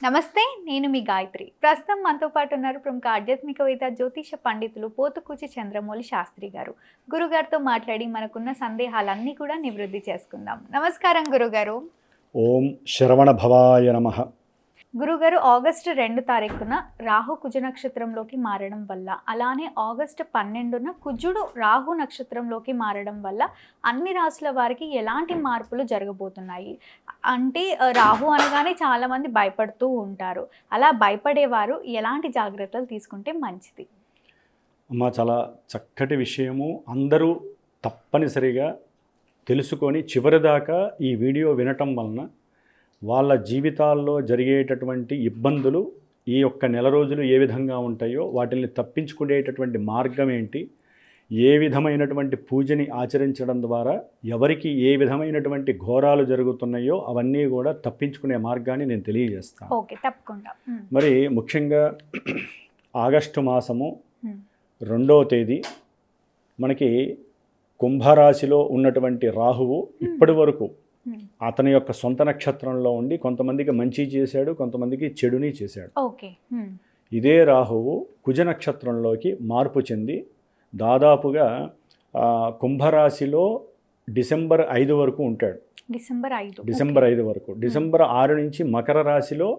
నమస్తే, నేను మీ గాయత్రి. ప్రస్తుతం మనతో పాటు ఉన్నారు ప్రముఖ ఆధ్యాత్మికవేత్త, జ్యోతిష పండితులు పోతుకూచి చంద్రమౌళి శాస్త్రి గారు. గురుగారితో మాట్లాడి మనకున్న సందేహాలన్నీ కూడా నివృత్తి చేసుకుందాం. నమస్కారం గురుగారు. ఓం శ్రవణ భవాయ నమః. గురుగారు, ఆగస్టు 2 తారీఖున రాహు కుజ నక్షత్రంలోకి మారడం వల్ల, అలానే ఆగస్టు 12న కుజుడు రాహు నక్షత్రంలోకి మారడం వల్ల అన్ని రాశుల వారికి ఎలాంటి మార్పులు జరగబోతున్నాయి? అంటే రాహు అనగానే చాలామంది భయపడుతూ ఉంటారు. అలా భయపడేవారు ఎలాంటి జాగ్రత్తలు తీసుకుంటే మంచిది? అమ్మ, చాలా చక్కటి విషయము. అందరూ తప్పనిసరిగా తెలుసుకొని చివరిదాకా ఈ వీడియో వినటం వలన వాళ్ళ జీవితాల్లో జరిగేటటువంటి ఇబ్బందులు ఈ యొక్క నెల రోజులు ఏ విధంగా ఉంటాయో వాటిని తప్పించుకునేటటువంటి మార్గం ఏంటి, ఏ విధమైనటువంటి పూజని ఆచరించడం ద్వారా ఎవరికి ఏ విధమైనటువంటి ఘోరాలు జరుగుతున్నాయో అవన్నీ కూడా తప్పించుకునే మార్గాన్ని నేను తెలియజేస్తాను. ఓకే, తప్పకుండా. మరి ముఖ్యంగా ఆగస్టు మాసము 2వ తేదీ మనకి కుంభరాశిలో ఉన్నటువంటి రాహువు ఇప్పటి వరకు అతని యొక్క సొంత నక్షత్రంలో ఉండి కొంతమందికి మంచి చేశాడు, కొంతమందికి చెడుని చేశాడు. ఓకే. ఇదే రాహువు కుజ నక్షత్రంలోకి మార్పు చెంది దాదాపుగా కుంభరాశిలో డిసెంబర్ 5 వరకు ఉంటాడు. డిసెంబర్ 5 వరకు. డిసెంబర్ 6 నుంచి మకర రాశిలో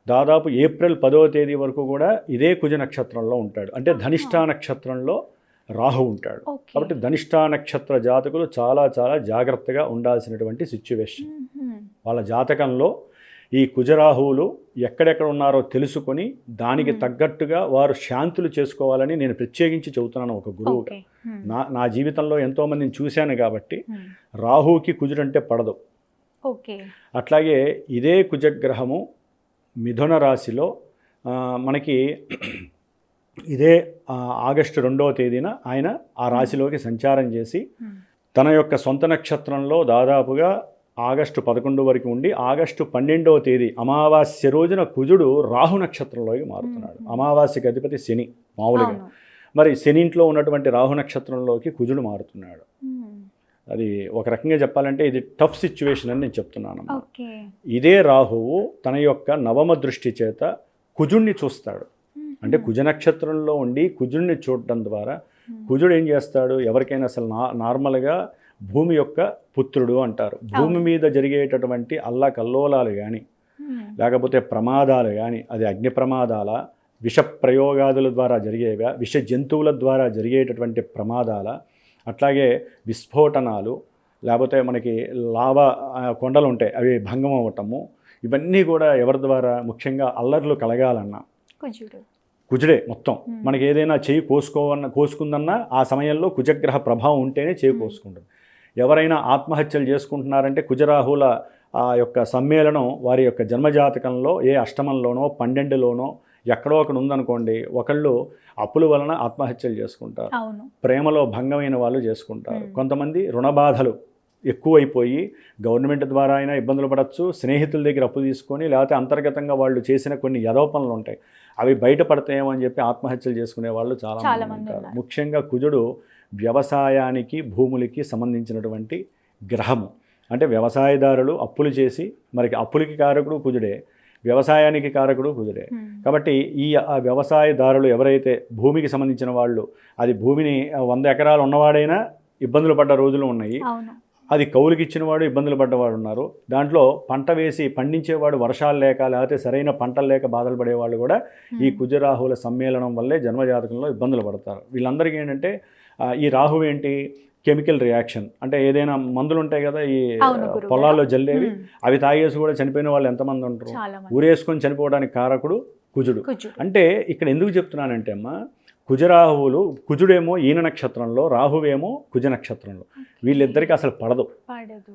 దాదాపు ఏప్రిల్ 10వ తేదీ వరకు కూడా ఇదే కుజ నక్షత్రంలో ఉంటాడు. అంటే ధనిష్ఠా నక్షత్రంలో రాహు ఉంటాడు. కాబట్టి ధనిష్ఠా నక్షత్ర జాతకులు చాలా చాలా జాగ్రత్తగా ఉండాల్సినటువంటి సిచ్యువేషన్. వాళ్ళ జాతకంలో ఈ కుజరాహువులు ఎక్కడెక్కడ ఉన్నారో తెలుసుకొని దానికి తగ్గట్టుగా వారు శాంతులు చేసుకోవాలని నేను ప్రత్యేకించి చెబుతున్నాను ఒక గురువుగా. నా జీవితంలో ఎంతోమందిని చూశాను కాబట్టి రాహువుకి కుజుడంటే పడదు. అట్లాగే ఇదే కుజగ్రహము మిథున రాశిలో మనకి ఇదే ఆగస్టు 2వ తేదీన ఆయన ఆ రాశిలోకి సంచారం చేసి తన యొక్క సొంత నక్షత్రంలో దాదాపుగా ఆగస్టు 11 వరకు ఉండి ఆగస్టు 12వ తేదీ అమావాస్య రోజున కుజుడు రాహు నక్షత్రంలోకి మారుతున్నాడు. అమావాస్యకి అధిపతి శని మామూలుగా. మరి శని ఇంట్లో ఉన్నటువంటి రాహు నక్షత్రంలోకి కుజుడు మారుతున్నాడు. అది ఒక రకంగా చెప్పాలంటే ఇది టఫ్ సిచ్యువేషన్ అని నేను చెప్తున్నాను. ఇదే రాహువు తన యొక్క నవమ దృష్టి చేత కుజుడిని చూస్తాడు. అంటే కుజ నక్షత్రంలో ఉండి కుజుడిని చూడటం ద్వారా కుజుడు ఏం చేస్తాడు, ఎవరికైనా అసలు నార్మల్గా భూమి యొక్క పుత్రుడు అంటారు. భూమి మీద జరిగేటటువంటి అల్లకల్లోలాలు కానీ లేకపోతే ప్రమాదాలు కానీ, అది అగ్ని ప్రమాదాల, విష ప్రయోగాదుల ద్వారా జరిగేవా, విష జంతువుల ద్వారా జరిగేటటువంటి ప్రమాదాల, అట్లాగే విస్ఫోటనాలు, లేకపోతే మనకి లావా కొండలు ఉంటాయి అవి భంగం అవ్వటము, ఇవన్నీ కూడా ఎవరి ద్వారా? ముఖ్యంగా అల్లర్లు కలగాలన్నా కుజుడే మొత్తం. మనకి ఏదైనా చేయి కోసుకుందన్నా ఆ సమయంలో కుజగ్రహ ప్రభావం ఉంటేనే చేయి కోసుకుంటుంది. ఎవరైనా ఆత్మహత్యలు చేసుకుంటున్నారంటే కుజరాహుల ఆ యొక్క సమ్మేళనం వారి యొక్క జన్మజాతకంలో ఏ అష్టమంలోనో 12లోనో ఎక్కడో ఒకటి ఉందనుకోండి, ఒకళ్ళు అప్పుల వలన ఆత్మహత్యలు చేసుకుంటారు, ప్రేమలో భంగమైన వాళ్ళు చేసుకుంటారు, కొంతమంది రుణబాధలు ఎక్కువైపోయి గవర్నమెంట్ ద్వారా అయినా ఇబ్బందులు పడవచ్చు, స్నేహితుల దగ్గర అప్పు తీసుకొని, లేకపోతే అంతర్గతంగా వాళ్ళు చేసిన కొన్ని యదోపనలు ఉంటాయి అవి బయటపడతాయేమో అని చెప్పి ఆత్మహత్యలు చేసుకునే వాళ్ళు చాలా మంది ఉంటారు. ముఖ్యంగా కుజుడు వ్యవసాయానికి భూములకి సంబంధించినటువంటి గ్రహము. అంటే వ్యవసాయదారులు అప్పులు చేసి, మరి అప్పులకి కారకుడు కుజుడే, వ్యవసాయానికి కారకుడు కుజుడే. కాబట్టి ఈ వ్యవసాయదారులు ఎవరైతే భూమికి సంబంధించిన వాళ్ళు, అది భూమిని 100 ఎకరాలు ఉన్నవాడైనా ఇబ్బందులు పడ్డ రోజులు ఉన్నాయి, అది కౌలుకి ఇచ్చినవాడు ఇబ్బందులు పడ్డవాడు ఉన్నారు, దాంట్లో పంట వేసి పండించేవాడు వర్షాలు లేక లేకపోతే సరైన పంటలు లేక బాధలు పడేవాళ్ళు కూడా ఈ కుజరాహువుల సమ్మేళనం వల్లే జన్మజాతకంలో ఇబ్బందులు పడతారు. వీళ్ళందరికీ ఏంటంటే ఈ రాహు ఏంటి, కెమికల్ రియాక్షన్. అంటే ఏదైనా మందులు ఉంటాయి కదా ఈ పొలాల్లో జల్లేవి, అవి తాగేసి కూడా చనిపోయిన వాళ్ళు ఎంతమంది ఉంటారు? ఊరేసుకొని చనిపోవడానికి కారకుడు కుజుడు. అంటే ఇక్కడ ఎందుకు చెప్తున్నానంటే అమ్మా, కుజరాహువులు, కుజుడేమో ఈయన నక్షత్రంలో, రాహువేమో కుజ నక్షత్రంలో, వీళ్ళిద్దరికీ అసలు పడదు.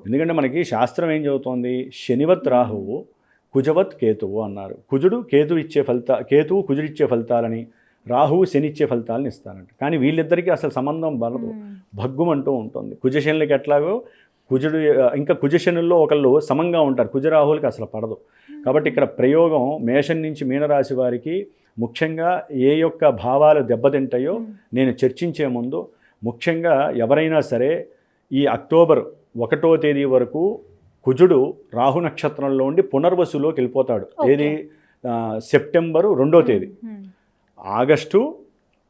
ఎందుకంటే మనకి శాస్త్రం ఏం చెబుతోంది, శనివత్ రాహువు కుజవత్ కేతువు అన్నారు. కేతువు కుజుడు ఇచ్చే ఫలితాలని, రాహువు శని ఇచ్చే ఫలితాలను ఇస్తారంట. కానీ వీళ్ళిద్దరికీ అసలు సంబంధం పడదు, భగ్గుమంటూ ఉంటుంది. కుజశనులకి ఎట్లాగో కుజుడు, ఇంకా కుజశనుల్లో ఒకళ్ళు సమంగా ఉంటారు, కుజరాహువులకి అసలు పడదు. కాబట్టి ఇక్కడ ప్రయోగం మేషం నుంచి మీనరాశి వారికి ముఖ్యంగా ఏ యొక్క భావాలు దెబ్బతింటాయో నేను చర్చించే ముందు, ముఖ్యంగా ఎవరైనా సరే ఈ అక్టోబర్ 1వ తేదీ వరకు కుజుడు రాహు నక్షత్రంలో ఉండి పునర్వసులోకి వెళ్ళిపోతాడు. ఏది సెప్టెంబరు 2వ తేదీ. ఆగస్టు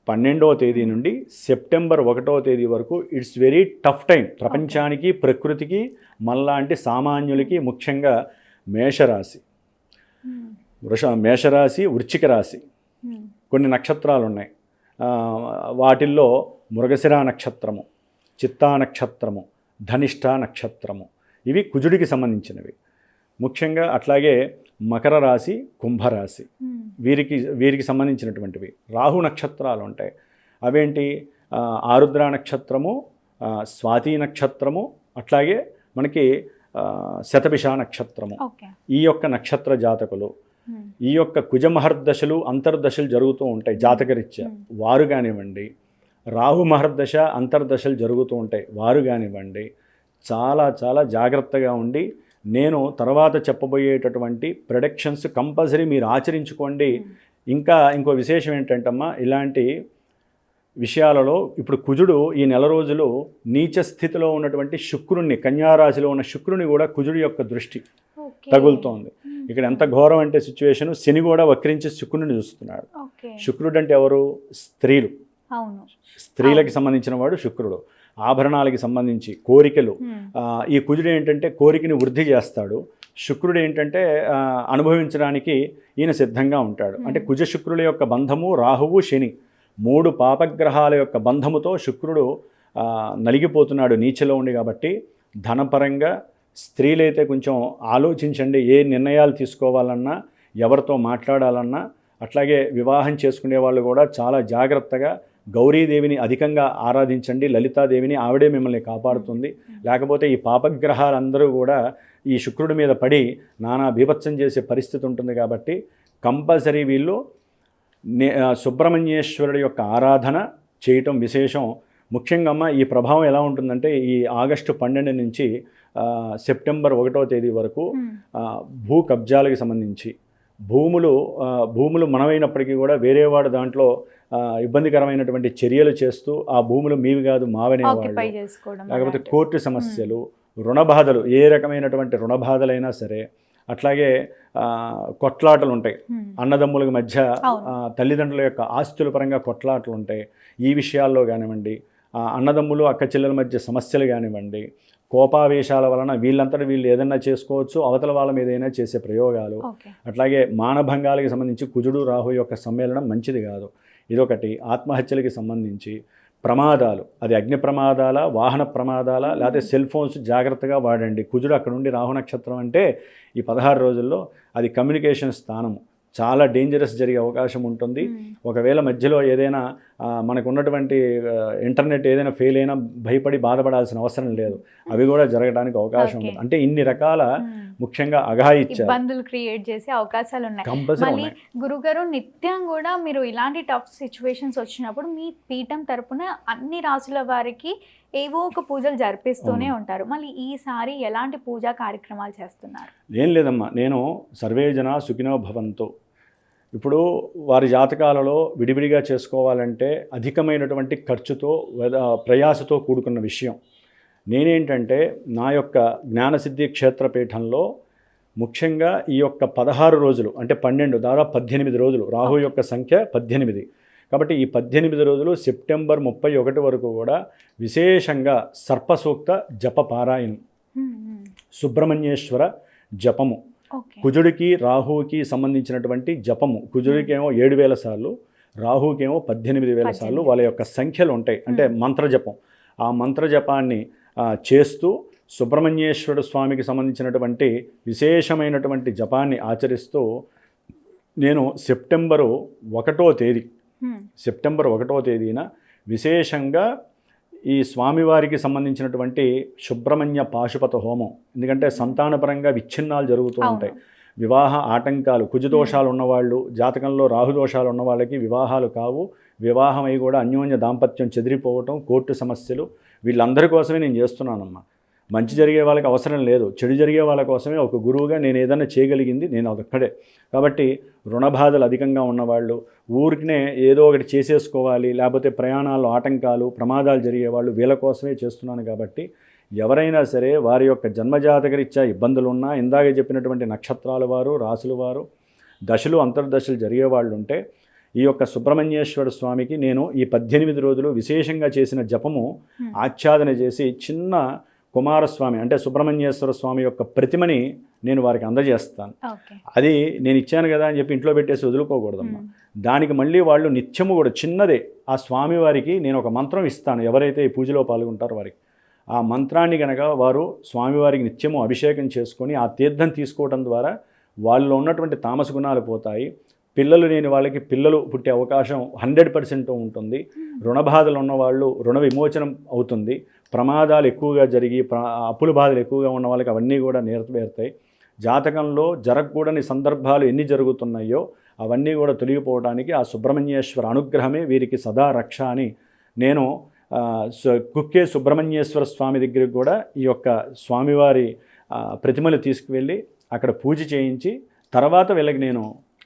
12వ తేదీ నుండి సెప్టెంబర్ 1వ తేదీ వరకు ఇట్స్ వెరీ టఫ్ టైం ప్రపంచానికి, ప్రకృతికి, మనలాంటి సామాన్యులకి. ముఖ్యంగా మేషరాశి, మేషరాశి, వృశ్చిక రాశి, కొన్ని నక్షత్రాలు ఉన్నాయి. వాటిల్లో మృగశిర నక్షత్రము, చిత్తా నక్షత్రము, ధనిష్ఠ నక్షత్రము, ఇవి కుజుడికి సంబంధించినవి ముఖ్యంగా. అట్లాగే మకర రాశి, కుంభరాశి, వీరికి సంబంధించినటువంటివి. రాహు నక్షత్రాలు ఉంటాయి. అవేంటి? ఆరుద్ర నక్షత్రము, స్వాతి నక్షత్రము, అట్లాగే మనకి శతభిష నక్షత్రము. ఈ యొక్క నక్షత్ర జాతకులు ఈ యొక్క కుజమహర్దశలు, అంతర్దశలు జరుగుతూ ఉంటాయి జాతకరీత్యా. వారు కానివ్వండి, రాహు మహర్దశ, అంతర్దశలు జరుగుతూ ఉంటాయి, వారు కానివ్వండి, చాలా చాలా జాగ్రత్తగా ఉండి నేను తర్వాత చెప్పబోయేటటువంటి ప్రొడక్షన్స్ కంపల్సరీ మీరు ఆచరించుకోండి. ఇంకో విశేషం ఏంటంటమ్మా, ఇలాంటి విషయాలలో ఇప్పుడు కుజుడు ఈ నెల రోజులు నీచ స్థితిలో ఉన్నటువంటి శుక్రుణ్ణి, కన్యారాశిలో ఉన్న శుక్రుని కూడా కుజుడు యొక్క దృష్టి తగులుతోంది. ఇక్కడ ఎంత ఘోరం అంటే సిచ్యువేషన్, శని కూడా వక్రించి శుక్రుని చూస్తున్నాడు. శుక్రుడు అంటే ఎవరు? స్త్రీలు. స్త్రీలకి సంబంధించిన వాడు శుక్రుడు. ఆభరణాలకి సంబంధించి కోరికలు. ఈ కుజుడు ఏంటంటే కోరికని వృద్ధి చేస్తాడు. శుక్రుడు ఏంటంటే అనుభవించడానికి ఈయన సిద్ధంగా ఉంటాడు. అంటే కుజ శుక్రుల యొక్క బంధము, రాహువు, శని 3 పాపగ్రహాల యొక్క బంధముతో శుక్రుడు నలిగిపోతున్నాడు నీచలో ఉండి. కాబట్టి ధనపరంగా స్త్రీలైతే కొంచెం ఆలోచించండి. ఏ నిర్ణయాలు తీసుకోవాలన్నా, ఎవరితో మాట్లాడాలన్నా, అట్లాగే వివాహం చేసుకునే వాళ్ళు కూడా చాలా జాగ్రత్తగా గౌరీదేవిని అధికంగా ఆరాధించండి. లలితాదేవిని, ఆవిడే మిమ్మల్ని కాపాడుతుంది. లేకపోతే ఈ పాపగ్రహాలందరూ కూడా ఈ శుక్రుడి మీద పడి నానా బీభత్సం చేసే పరిస్థితి ఉంటుంది. కాబట్టి కంపల్సరీ వీళ్ళు సుబ్రహ్మణ్యేశ్వరుడి యొక్క ఆరాధన చేయటం విశేషం. ముఖ్యంగా అమ్మ ఈ ప్రభావం ఎలా ఉంటుందంటే ఈ ఆగస్టు 12 నుంచి సెప్టెంబర్ 1వ తేదీ వరకు భూ కబ్జాలకు సంబంధించి భూములు మనమైనప్పటికీ కూడా వేరేవాడు దాంట్లో ఇబ్బందికరమైనటువంటి చర్యలు చేస్తూ ఆ భూములు మీవి కాదు మావనేవాళ్ళు, లేకపోతే కోర్టు సమస్యలు, రుణబాధలు, ఏ రకమైనటువంటి రుణబాధలైనా సరే, అట్లాగే కొట్లాటలు ఉంటాయి అన్నదమ్ముల మధ్య, తల్లిదండ్రుల యొక్క ఆస్తుల పరంగా కొట్లాటలు ఉంటాయి. ఈ విషయాల్లో కానివ్వండి, అన్నదమ్ములు అక్క చెల్లెల మధ్య సమస్యలు కానివ్వండి, కోపావేశాల వలన వీళ్ళంతటా వీళ్ళు ఏదైనా చేసుకోవచ్చు, అవతల వాళ్ళ మీద ఏదైనా చేసే ప్రయోగాలు, అట్లాగే మానభంగాలకి సంబంధించి కుజుడు రాహు యొక్క సమ్మేళనం మంచిది కాదు. ఇదొకటి. ఆత్మహత్యలకి సంబంధించి ప్రమాదాలు, అది అగ్ని ప్రమాదాల, వాహన ప్రమాదాల, లేకపోతే సెల్ ఫోన్స్ జాగ్రత్తగా వాడండి. కుజుడు అక్కడ నుండి రాహు నక్షత్రం అంటే ఈ 16 రోజుల్లో అది కమ్యూనికేషన్ స్థానము, చాలా డేంజరస్ జరిగే అవకాశం ఉంటుంది. ఒకవేళ మధ్యలో ఏదైనా మనకు ఉన్నటువంటి ఇంటర్నెట్ ఏదైనా ఫెయిల్ అయినా భయపడి బాధపడాల్సిన అవసరం లేదు, అవి కూడా జరగడానికి అవకాశం ఉంది. అంటే ఇన్ని రకాల ముఖ్యంగా ఇబ్బందులు క్రియేట్ చేసే అవకాశాలు ఉన్నాయి. గురుగారు, నిత్యం కూడా మీరు ఇలాంటి టఫ్ సిచ్యువేషన్స్ వచ్చినప్పుడు మీ పీఠం తరపున అన్ని రాసుల వారికి ఏవో ఒక పూజలు జరిపిస్తూనే ఉంటారు. మళ్ళీ ఈసారి ఎలాంటి పూజా కార్యక్రమాలు చేస్తున్నారు? ఏం లేదమ్మా, నేను సర్వే జన సుఖినో భవంతు. ఇప్పుడు వారి జాతకాలలో విడివిడిగా చేసుకోవాలంటే అధికమైనటువంటి ఖర్చుతో, ప్రయాసతో కూడుకున్న విషయం. నేనేంటంటే నా యొక్క జ్ఞానసిద్ధి క్షేత్రపీఠంలో ముఖ్యంగా ఈ యొక్క 16 రోజులు అంటే 12, దాదాపు 18 రోజులు, రాహు యొక్క సంఖ్య 18. కాబట్టి ఈ 18 రోజులు సెప్టెంబర్ 31 వరకు కూడా విశేషంగా సర్పసూక్త జప పారాయణం, సుబ్రహ్మణ్యేశ్వర జపము, కుజుడికి రాహువుకి సంబంధించినటువంటి జపము. కుజుడికేమో 7000 సార్లు, రాహుకేమో 18,000 సార్లు వాళ్ళ యొక్క సంఖ్యలు ఉంటాయి. అంటే మంత్రజపం, ఆ మంత్రజపాన్ని చేస్తూ సుబ్రహ్మణ్యేశ్వరుడు స్వామికి సంబంధించినటువంటి విశేషమైనటువంటి జపాన్ని ఆచరిస్తూ నేను సెప్టెంబర్ 1వ తేదీన విశేషంగా ఈ స్వామివారికి సంబంధించినటువంటి సుబ్రహ్మణ్య పాశుపత హోమం. ఎందుకంటే సంతానపరంగా విచ్ఛిన్నాలు జరుగుతూ ఉంటాయి, వివాహ ఆటంకాలు, కుజదోషాలు ఉన్నవాళ్ళు, జాతకంలో రాహుదోషాలు ఉన్న వాళ్ళకి వివాహాలు కావు, వివాహమై కూడా అన్యోన్య దాంపత్యం చెదిరిపోవటం, కోర్టు సమస్యలు, వీళ్ళందరి కోసమే నేను చేస్తున్నానమ్మా. మంచి జరిగే వాళ్ళకి అవసరం లేదు, చెడు జరిగే వాళ్ళ కోసమే ఒక గురువుగా నేను ఏదైనా చేయగలిగింది నేను అదొక్కడే. కాబట్టి రుణబాధలు అధికంగా ఉన్నవాళ్ళు, ఊరికినే ఏదో ఒకటి చేసేసుకోవాలి, లేకపోతే ప్రయాణాల్లో ఆటంకాలు, ప్రమాదాలు జరిగేవాళ్ళు, వీళ్ళ కోసమే చేస్తున్నాను. కాబట్టి ఎవరైనా సరే వారి యొక్క జన్మజాతకరీత్యా ఇబ్బందులు ఉన్నా, ఇందాక చెప్పినటువంటి నక్షత్రాల వారు, రాసుల వారు, దశలు అంతర్దశలు జరిగే వాళ్ళు ఉంటే ఈ యొక్క సుబ్రహ్మణ్యేశ్వర స్వామికి నేను ఈ 18 రోజులు విశేషంగా చేసిన జపము ఆచ్ఛాదన చేసి చిన్న కుమారస్వామి అంటే సుబ్రహ్మణ్యేశ్వర స్వామి యొక్క ప్రతిమని నేను వారికి అందజేస్తాను. అది నేను ఇచ్చాను కదా అని చెప్పి ఇంట్లో పెట్టేసి వదులుకోకూడదమ్మా. దానికి మళ్ళీ వాళ్ళు నిత్యము కూడా చిన్నదే ఆ స్వామివారికి నేను ఒక మంత్రం ఇస్తాను. ఎవరైతే ఈ పూజలో పాల్గొంటారో వారికి ఆ మంత్రాన్ని కనుక వారు స్వామివారికి నిత్యము అభిషేకం చేసుకొని ఆ తీర్థం తీసుకోవడం ద్వారా వాళ్ళలో ఉన్నటువంటి తామస గుణాలు పోతాయి. పిల్లలు లేని వాళ్ళకి పిల్లలు పుట్టే అవకాశం 100% ఉంటుంది. రుణబాధలు ఉన్నవాళ్ళు రుణ విమోచనం అవుతుంది. ప్రమాదాలు ఎక్కువగా జరిగి అప్పుల బాధలు ఎక్కువగా ఉన్న వాళ్ళకి అవన్నీ కూడా నెరవేరుతాయి. జాతకంలో జరగకూడని సందర్భాలు ఎన్ని జరుగుతున్నాయో అవన్నీ కూడా తొలగిపోవడానికి ఆ సుబ్రహ్మణ్యేశ్వర అనుగ్రహమే వీరికి సదా రక్ష అని నేను కుక్కే సుబ్రహ్మణ్యేశ్వర స్వామి దగ్గరికి కూడా ఈ యొక్క స్వామివారి ప్రతిమలు తీసుకువెళ్ళి అక్కడ పూజ చేయించి తర్వాత వీళ్ళకి నేను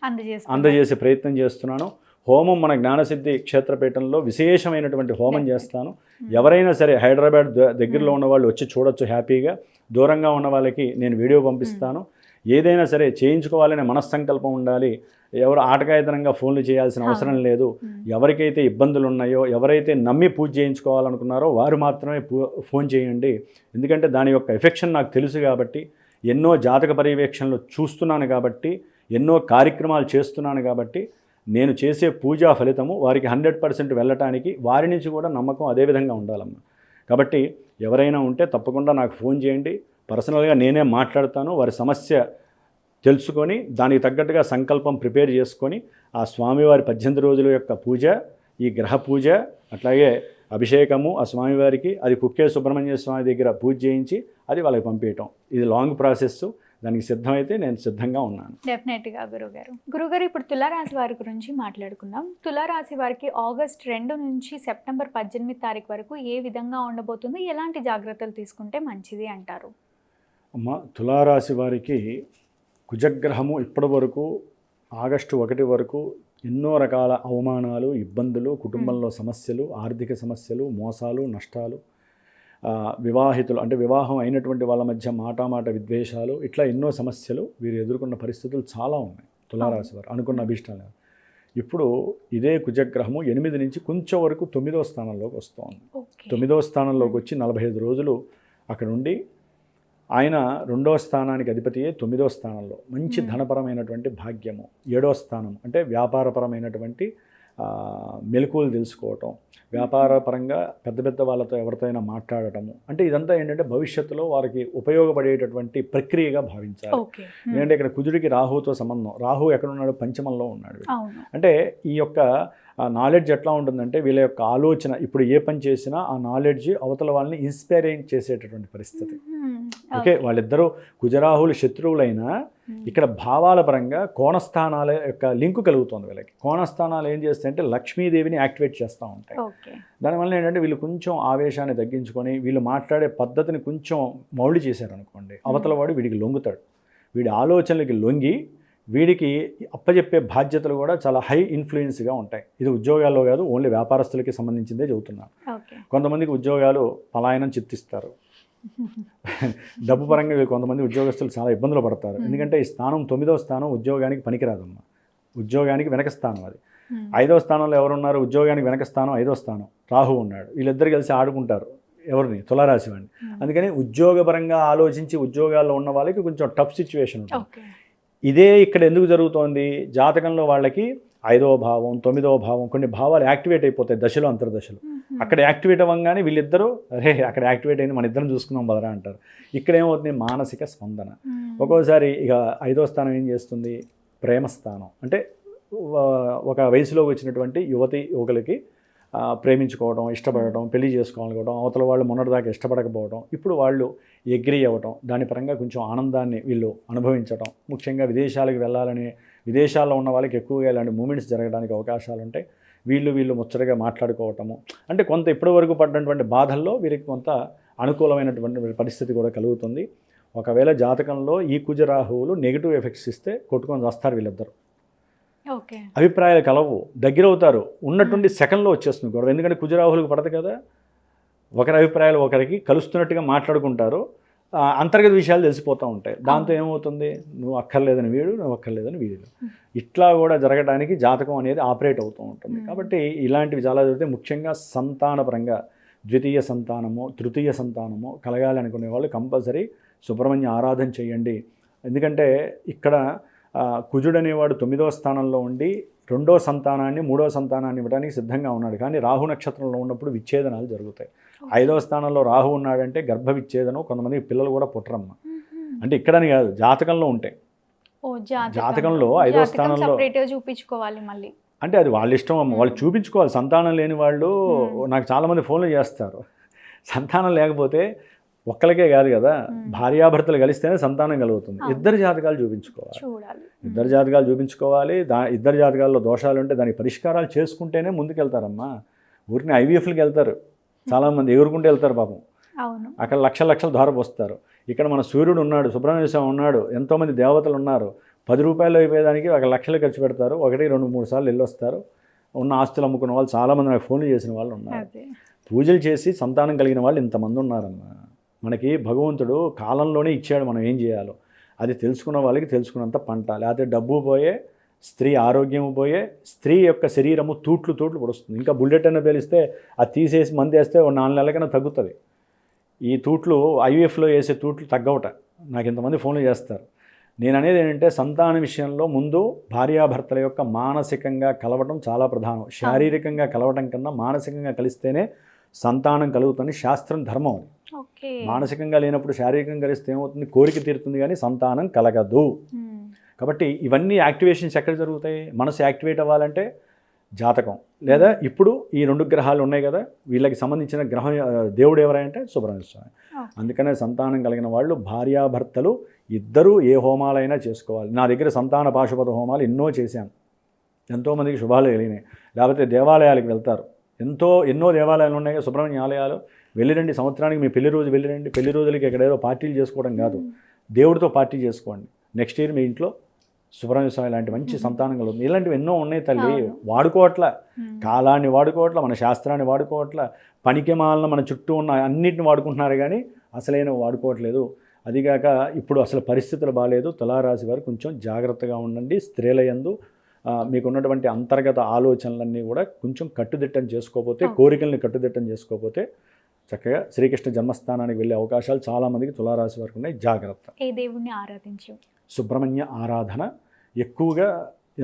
అందజేసే ప్రయత్నం చేస్తున్నాను. హోమం మన జ్ఞానసిద్ధి క్షేత్రపీఠంలో విశేషమైనటువంటి హోమం చేస్తాను. ఎవరైనా సరే హైదరాబాద్ దగ్గరలో ఉన్న వాళ్ళు వచ్చి చూడొచ్చు హ్యాపీగా. దూరంగా ఉన్న వాళ్ళకి నేను వీడియో పంపిస్తాను. ఏదైనా సరే చేయించుకోవాలనే మనస్సంకల్పం ఉండాలి. ఎవరు ఆటకాయతనంగా ఫోన్లు చేయాల్సిన అవసరం లేదు. ఎవరికైతే ఇబ్బందులు ఉన్నాయో, ఎవరైతే నమ్మి పూజ చేయించుకోవాలనుకున్నారో వారు మాత్రమే ఫోన్ చేయండి. ఎందుకంటే దాని యొక్క ఎఫెక్షన్ నాకు తెలుసు కాబట్టి, ఎన్నో జాతక పర్యవేక్షణలు చూస్తున్నాను కాబట్టి, ఎన్నో కార్యక్రమాలు చేస్తున్నాను కాబట్టి నేను చేసే పూజా ఫలితము వారికి 100% వెళ్ళటానికి వారి నుంచి కూడా నమ్మకం అదేవిధంగా ఉండాలమ్మా. కాబట్టి ఎవరైనా ఉంటే తప్పకుండా నాకు ఫోన్ చేయండి. పర్సనల్గా నేనే మాట్లాడతాను. వారి సమస్య తెలుసుకొని దానికి తగ్గట్టుగా సంకల్పం ప్రిపేర్ చేసుకొని ఆ స్వామివారి 18 రోజుల యొక్క పూజ, ఈ గ్రహ పూజ, అట్లాగే అభిషేకము ఆ స్వామివారికి, అది కుక్కే సుబ్రహ్మణ్య స్వామి దగ్గర పూజ చేయించి అది వాళ్ళకి పంపించటం. ఇది లాంగ్ ప్రాసెస్. దానికి సిద్ధమైతే నేను సిద్ధంగా ఉన్నాను. డెఫినెట్గా గురుగారు ఇప్పుడు తులారాశి వారి గురించి మాట్లాడుకుందాం. తులారాశి వారికి ఆగస్ట్ 2 నుంచి సెప్టెంబర్ 18 తారీఖు వరకు ఏ విధంగా ఉండబోతుంది, ఎలాంటి జాగ్రత్తలు తీసుకుంటే మంచిది అంటారు? అమ్మ, తులారాశి వారికి కుజగ్రహము ఇప్పటి వరకు ఆగస్టు 1 వరకు ఎన్నో రకాల అవమానాలు, ఇబ్బందులు, కుటుంబంలో సమస్యలు, ఆర్థిక సమస్యలు, మోసాలు, నష్టాలు, వివాహితులు అంటే వివాహం అయినటువంటి వాళ్ళ మధ్య మాటామాట విద్వేషాలు, ఇట్లా ఎన్నో సమస్యలు వీరు ఎదుర్కొన్న పరిస్థితులు చాలా ఉన్నాయి. తులారాశి వారు అనుకున్న అభిష్టాలు. ఇప్పుడు ఇదే కుజగ్రహము 8 నుంచి కొంచెం వరకు 9వ స్థానంలోకి వస్తుంది. 9వ స్థానంలోకి వచ్చి 45 రోజులు అక్కడ ఉండి ఆయన 2వ స్థానానికి అధిపతియే 9వ స్థానంలో మంచి ధనపరమైనటువంటి భాగ్యము, 7వ స్థానం అంటే వ్యాపారపరమైనటువంటి మెలకువలు తెలుసుకోవటం, వ్యాపారపరంగా పెద్ద పెద్ద వాళ్ళతో ఎవరితోనైనా మాట్లాడటము, అంటే ఇదంతా ఏంటంటే భవిష్యత్తులో వారికి ఉపయోగపడేటటువంటి ప్రక్రియగా భావించాలి. ఎందుకంటే ఇక్కడ కుజుడికి రాహుతో సంబంధం. రాహు ఎక్కడ ఉన్నాడు? పంచమంలో ఉన్నాడు. అంటే ఈ యొక్క నాలెడ్జ్ ఎట్లా ఉంటుందంటే వీళ్ళ యొక్క ఆలోచన ఇప్పుడు ఏ పని చేసినా ఆ నాలెడ్జ్ అవతల వాళ్ళని ఇన్స్పైర్ చేసేటటువంటి పరిస్థితి. ఓకే, వాళ్ళిద్దరూ కుజరాహులు శత్రువులైనా ఇక్కడ భావాల పరంగా కోణస్థానాల యొక్క లింకు కలుగుతుంది వీళ్ళకి. కోణస్థానాలు ఏం చేస్తాయంటే లక్ష్మీదేవిని యాక్టివేట్ చేస్తూ ఉంటాయి. దానివల్ల ఏంటంటే వీళ్ళు కొంచెం ఆవేశాన్ని తగ్గించుకొని వీళ్ళు మాట్లాడే పద్ధతిని కొంచెం మౌల్డ్ చేశారనుకోండి, అవతల వాడు వీడికి లొంగుతాడు. వీడి ఆలోచనలకి లొంగి వీడికి అప్పచెప్పే బాధ్యతలు కూడా చాలా హై ఇన్ఫ్లుయెన్స్గా ఉంటాయి. ఇది ఉద్యోగాల్లో కాదు, ఓన్లీ వ్యాపారస్తులకి సంబంధించిందే చెబుతున్నాను. కొంతమందికి ఉద్యోగాలు పలాయనం చిత్తిస్తారు. డబ్బు పరంగా కొంతమంది ఉద్యోగస్తులు చాలా ఇబ్బందులు పడతారు. ఎందుకంటే ఈ స్థానం 9వ స్థానం ఉద్యోగానికి పనికిరాదమ్మా. ఉద్యోగానికి వెనక స్థానం అది. 5వ స్థానంలో ఎవరున్నారు? ఉద్యోగానికి వెనక స్థానం 5వ స్థానం రాహు ఉన్నాడు. వీళ్ళిద్దరు కలిసి ఆడుకుంటారు. ఎవరిని? తులారాశి వాడిని. అందుకని ఉద్యోగపరంగా ఆలోచించి ఉద్యోగాల్లో ఉన్న వాళ్ళకి కొంచెం టఫ్ సిచ్యువేషన్ ఉంటుంది. ఇదే ఇక్కడ ఎందుకు జరుగుతోంది? జాతకంలో వాళ్ళకి 5వ భావం, 9వ భావం కొన్ని భావాలు యాక్టివేట్ అయిపోతాయి దశలు, అంతర్దశలు. అక్కడ యాక్టివేట్ అవ్వగానే వీళ్ళిద్దరూ అరే అక్కడ యాక్టివేట్ అయింది, మన ఇద్దరం చూసుకుందాం బదరా అంటారు. ఇక్కడ ఏమవుతుంది? మానసిక స్పందన. ఒక్కోసారి ఇక 5వ స్థానం ఏం చేస్తుంది? ప్రేమ స్థానం. అంటే ఒక వయసులోకి వచ్చినటువంటి యువకులకి ప్రేమించుకోవడం, ఇష్టపడటం, పెళ్లి చేసుకోవాలనుకోవడం, అవతల వాళ్ళు మొన్నటిదాకా ఇష్టపడకపోవడం, ఇప్పుడు వాళ్ళు ఎగ్రీ అవ్వటం, దాని పరంగా కొంచెం ఆనందాన్ని వీళ్ళు అనుభవించడం. ముఖ్యంగా విదేశాలకు వెళ్ళాలని, విదేశాల్లో ఉన్న వాళ్ళకి ఎక్కువగా ఇలాంటి మూమెంట్స్ జరగడానికి అవకాశాలు ఉంటాయి. వీళ్ళు ముచ్చటగా మాట్లాడుకోవటము, అంటే కొంత ఇప్పటి వరకు పడినటువంటి బాధల్లో వీరికి కొంత అనుకూలమైనటువంటి పరిస్థితి కూడా కలుగుతుంది. ఒకవేళ జాతకంలో ఈ కుజరాహువులు నెగిటివ్ ఎఫెక్ట్స్ ఇస్తే కొట్టుకొని వస్తారు వీళ్ళిద్దరు. అభిప్రాయాలు కలవు, దగ్గర అవుతారు, ఉన్నటువంటి సెకండ్లో వచ్చేస్తుంది గొడవ. ఎందుకంటే కుజరాహులకు పడదు కదా. ఒకరి అభిప్రాయాలు ఒకరికి కలుస్తున్నట్టుగా మాట్లాడుకుంటారు, అంతర్గత విషయాలు తెలిసిపోతూ ఉంటాయి. దాంతో ఏమవుతుంది, నువ్వు అక్కర్లేదని వీడు, నువ్వు అక్కర్లేదని వీడు, ఇట్లా కూడా జరగడానికి జాతకం అనేది ఆపరేట్ అవుతూ ఉంటుంది. కాబట్టి ఇలాంటివి చాలా జరిగితే ముఖ్యంగా సంతానపరంగా ద్వితీయ సంతానము, తృతీయ సంతానము కలగాలి అనుకునే వాళ్ళు కంపల్సరీ సుబ్రహ్మణ్య ఆరాధన చేయండి. ఎందుకంటే ఇక్కడ కుజుడు అనేవాడు 9వ స్థానంలో ఉండి 2వ సంతానాన్ని 3వ సంతానాన్ని ఇవ్వడానికి సిద్ధంగా ఉన్నాడు. కానీ రాహు నక్షత్రంలో ఉన్నప్పుడు విచ్ఛేదనాలు జరుగుతాయి. 5వ స్థానంలో రాహు ఉన్నాడంటే గర్భ విచ్ఛేదనం, కొంతమందికి పిల్లలు కూడా పుట్టరమ్మ. అంటే ఇక్కడని కాదు, జాతకంలో ఉంటాయి. జాతకంలో 5వ స్థానంలో చూపించుకోవాలి మళ్ళీ, అంటే అది వాళ్ళ ఇష్టం అమ్మ, వాళ్ళు చూపించుకోవాలి. సంతానం లేని వాళ్ళు నాకు చాలామంది ఫోన్లు చేస్తారు. సంతానం లేకపోతే ఒక్కరికే కాదు కదా, భార్యాభర్తలు కలిస్తేనే సంతానం కలుగుతుంది. ఇద్దరు జాతకాలు చూపించుకోవాలి, ఇద్దరు జాతకాలు చూపించుకోవాలి. ఇద్దరు జాతకాల్లో దోషాలు ఉంటే దానికి పరిష్కారాలు చేసుకుంటేనే ముందుకెళ్తారమ్మా. ఊరిని ఐవీఎఫ్లకి వెళ్తారు చాలామంది, ఎగురుకుంటూ వెళ్తారు పాపం, అక్కడ లక్షలు ధారపు వస్తారు. ఇక్కడ మన సూర్యుడు ఉన్నాడు, సుబ్రహ్మణ్య స్వామి ఉన్నాడు, ఎంతోమంది దేవతలు ఉన్నారు. 10 రూపాయలు అయిపోయేదానికి 1 లక్షలు ఖర్చు పెడతారు, 1, 2, 3 సార్లు వెళ్ళొస్తారు. ఉన్న ఆస్తులు అమ్ముకున్న వాళ్ళు చాలామంది నాకు ఫోన్లు చేసిన వాళ్ళు ఉన్నారు. పూజలు చేసి సంతానం కలిగిన వాళ్ళు ఇంతమంది ఉన్నారమ్మా. మనకి భగవంతుడు కాలంలోనే ఇచ్చాడు, మనం ఏం చేయాలో అది తెలుసుకున్న వాళ్ళకి తెలుసుకున్నంత పంట. లేకపోతే డబ్బు పోయే, స్త్రీ ఆరోగ్యము పోయే, స్త్రీ యొక్క శరీరము తూట్లు పొడుస్తుంది. ఇంకా బుల్లెట్ అన్న పేలిస్తే అది తీసేసి మందేస్తే 4 నెలలకైనా తగ్గుతుంది. ఈ తూట్లు ఐవీఎఫ్లో వేసే తూట్లు తగ్గవట. నాకు ఇంతమంది ఫోన్లు చేస్తారు. నేను అనేది ఏంటంటే సంతాన విషయంలో ముందు భార్యాభర్తల యొక్క మానసికంగా కలవటం చాలా ప్రధానం. శారీరకంగా కలవటం కన్నా మానసికంగా కలిస్తేనే సంతానం కలుగుతుంది, శాస్త్రం ధర్మం. మానసికంగా లేనప్పుడు శారీరకంగా కలిస్తే ఏమవుతుంది, కోరిక తీరుతుంది కానీ సంతానం కలగదు. కాబట్టి ఇవన్నీ యాక్టివేషన్స్ ఎక్కడ జరుగుతాయి, మనసు యాక్టివేట్ అవ్వాలంటే జాతకం, లేదా ఇప్పుడు ఈ 2 గ్రహాలు ఉన్నాయి కదా, వీళ్ళకి సంబంధించిన గ్రహం దేవుడు ఎవరంటే సుబ్రహ్మణ్య స్వామి. అందుకనే సంతానం కలిగిన వాళ్ళు భార్యాభర్తలు ఇద్దరూ ఏ హోమాలైనా చేసుకోవాలి. నా దగ్గర సంతాన పాశుపత హోమాలు ఎన్నో చేశాను, ఎంతోమందికి శుభాలు కలిగినాయి. లేకపోతే దేవాలయాలకు వెళ్తారు, ఎన్నో దేవాలయాలు ఉన్నాయి, సుబ్రహ్మణ్య ఆలయాలు వెళ్ళిరండి. సంవత్సరానికి మీ పెళ్లి రోజు వెళ్ళిరండి. పెళ్లి రోజులకి ఎక్కడేదో పార్టీలు చేసుకోవడం కాదు, దేవుడితో పార్టీ చేసుకోండి. నెక్స్ట్ ఇయర్ మీ ఇంట్లో సుబ్రహ్మణ్య స్వామి లాంటి మంచి సంతానం కలుగుతుంది. ఇలాంటివి ఎన్నో ఉన్నాయి తల్లి. వాడుకోవట్ల, కాలాన్ని వాడుకోవట్ల, మన శాస్త్రాన్ని వాడుకోవట్ల, పనికి మాలను మన చుట్టూ ఉన్న అన్నిటిని వాడుకుంటున్నారు కానీ అసలైన వాడుకోవట్లేదు. అదిగాక ఇప్పుడు అసలు పరిస్థితులు బాగాలేదు. తులారాశి వారు కొంచెం జాగ్రత్తగా ఉండండి. స్త్రీల యందు మీకున్నటువంటి అంతర్గత ఆలోచనలన్నీ కూడా కొంచెం కట్టుదిట్టం చేసుకోకపోతే, కోరికల్ని కట్టుదిట్టం చేసుకోకపోతే చక్కగా శ్రీకృష్ణ జన్మస్థానానికి వెళ్ళే అవకాశాలు చాలామందికి తులారాశి వారికి ఉన్నాయి. జాగ్రత్త. ఏ దేవుణ్ణి ఆరాధించు? సుబ్రహ్మణ్య ఆరాధన ఎక్కువగా.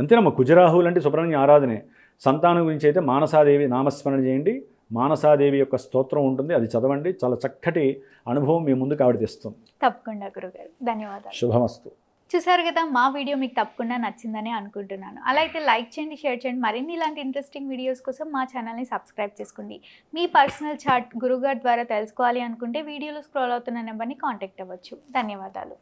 అంతేనమ్మా, కుజరాహువులు అంటే సుబ్రహ్మణ్య ఆరాధనే. సంతానం గురించి అయితే మానసాదేవి నామస్మరణ చేయండి. మానసాదేవి యొక్క స్తోత్రం ఉంటుంది, అది చదవండి. చాలా చక్కటి అనుభవం మీ ముందుకు ఆవిడ తెస్తుంది. తప్పకుండా గురుగారు, ధన్యవాదాలు. శుభమస్తు. చూసారు కదా, మా వీడియో మీకు తప్పకుండా నచ్చిందని అనుకుంటున్నాను. అలా అయితే లైక్ చేయండి, షేర్ చేయండి. మరిన్ని ఇలాంటి ఇంట్రెస్టింగ్ వీడియోస్ కోసం మా ఛానల్ని సబ్స్క్రైబ్ చేసుకోండి. మీ పర్సనల్ చార్ట్ గురుగారు ద్వారా తెలుసుకోవాలి అనుకుంటే వీడియోలో స్క్రోల్ అవుతున్న నెంబర్ని కాంటాక్ట్ అవ్వచ్చు. ధన్యవాదాలు.